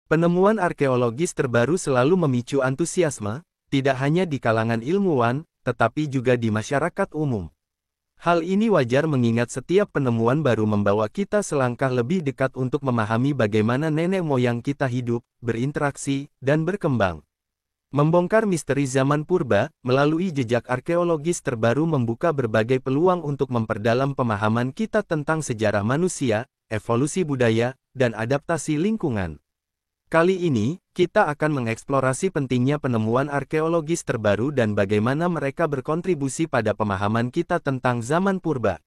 Penemuan arkeologis terbaru selalu memicu antusiasme, tidak hanya di kalangan ilmuwan, tetapi juga di masyarakat umum. Hal ini wajar mengingat setiap penemuan baru membawa kita selangkah lebih dekat untuk memahami bagaimana nenek moyang kita hidup, berinteraksi, dan berkembang. Membongkar misteri zaman purba, melalui jejak arkeologis terbaru membuka berbagai peluang untuk memperdalam pemahaman kita tentang sejarah manusia, evolusi budaya, dan adaptasi lingkungan. Kali ini, kita akan mengeksplorasi pentingnya penemuan arkeologis terbaru dan bagaimana mereka berkontribusi pada pemahaman kita tentang zaman purba.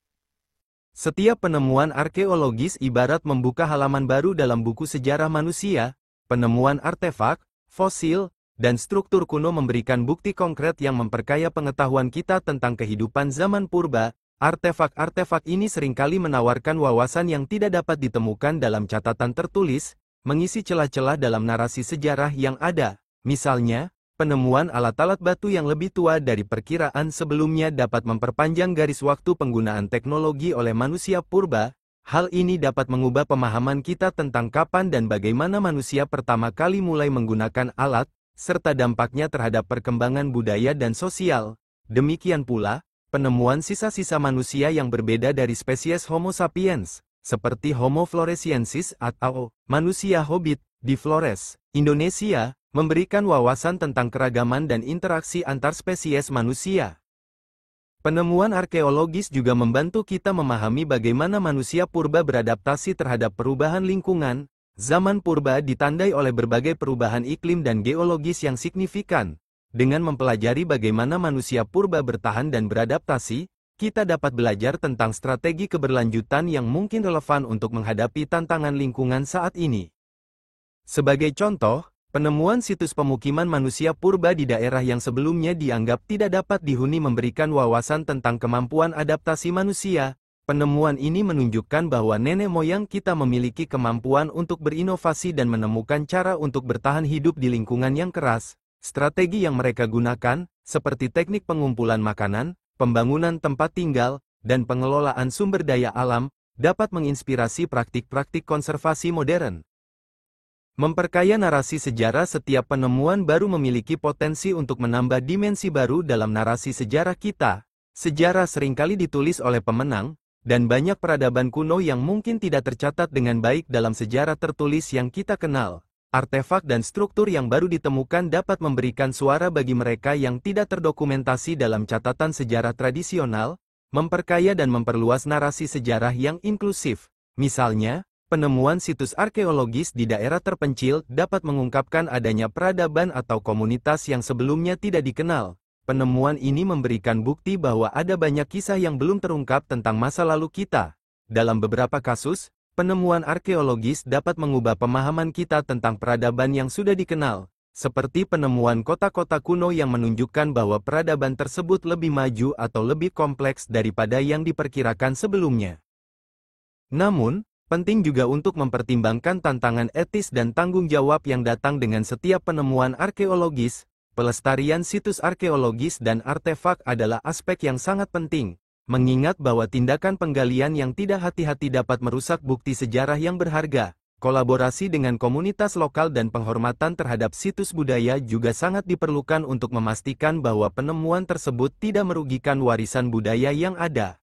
Setiap penemuan arkeologis ibarat membuka halaman baru dalam buku sejarah manusia. Penemuan artefak, fosil, dan struktur kuno memberikan bukti konkret yang memperkaya pengetahuan kita tentang kehidupan zaman purba. Artefak-artefak ini seringkali menawarkan wawasan yang tidak dapat ditemukan dalam catatan tertulis, mengisi celah-celah dalam narasi sejarah yang ada. Misalnya, penemuan alat-alat batu yang lebih tua dari perkiraan sebelumnya dapat memperpanjang garis waktu penggunaan teknologi oleh manusia purba. Hal ini dapat mengubah pemahaman kita tentang kapan dan bagaimana manusia pertama kali mulai menggunakan alat, serta dampaknya terhadap perkembangan budaya dan sosial. Demikian pula, penemuan sisa-sisa manusia yang berbeda dari spesies Homo sapiens, seperti Homo floresiensis atau manusia hobbit di Flores, Indonesia, memberikan wawasan tentang keragaman dan interaksi antar spesies manusia. Penemuan arkeologis juga membantu kita memahami bagaimana manusia purba beradaptasi terhadap perubahan lingkungan. Zaman purba ditandai oleh berbagai perubahan iklim dan geologis yang signifikan. Dengan mempelajari bagaimana manusia purba bertahan dan beradaptasi, kita dapat belajar tentang strategi keberlanjutan yang mungkin relevan untuk menghadapi tantangan lingkungan saat ini. Sebagai contoh, penemuan situs pemukiman manusia purba di daerah yang sebelumnya dianggap tidak dapat dihuni memberikan wawasan tentang kemampuan adaptasi manusia. Penemuan ini menunjukkan bahwa nenek moyang kita memiliki kemampuan untuk berinovasi dan menemukan cara untuk bertahan hidup di lingkungan yang keras. Strategi yang mereka gunakan, seperti teknik pengumpulan makanan, pembangunan tempat tinggal, dan pengelolaan sumber daya alam, dapat menginspirasi praktik-praktik konservasi modern. Memperkaya narasi sejarah, setiap penemuan baru memiliki potensi untuk menambah dimensi baru dalam narasi sejarah kita. Sejarah seringkali ditulis oleh pemenang, dan banyak peradaban kuno yang mungkin tidak tercatat dengan baik dalam sejarah tertulis yang kita kenal. Artefak dan struktur yang baru ditemukan dapat memberikan suara bagi mereka yang tidak terdokumentasi dalam catatan sejarah tradisional, memperkaya dan memperluas narasi sejarah yang inklusif. Misalnya, penemuan situs arkeologis di daerah terpencil dapat mengungkapkan adanya peradaban atau komunitas yang sebelumnya tidak dikenal. Penemuan ini memberikan bukti bahwa ada banyak kisah yang belum terungkap tentang masa lalu kita. Dalam beberapa kasus, penemuan arkeologis dapat mengubah pemahaman kita tentang peradaban yang sudah dikenal, seperti penemuan kota-kota kuno yang menunjukkan bahwa peradaban tersebut lebih maju atau lebih kompleks daripada yang diperkirakan sebelumnya. Namun, penting juga untuk mempertimbangkan tantangan etis dan tanggung jawab yang datang dengan setiap penemuan arkeologis. Pelestarian situs arkeologis dan artefak adalah aspek yang sangat penting, mengingat bahwa tindakan penggalian yang tidak hati-hati dapat merusak bukti sejarah yang berharga. Kolaborasi dengan komunitas lokal dan penghormatan terhadap situs budaya juga sangat diperlukan untuk memastikan bahwa penemuan tersebut tidak merugikan warisan budaya yang ada.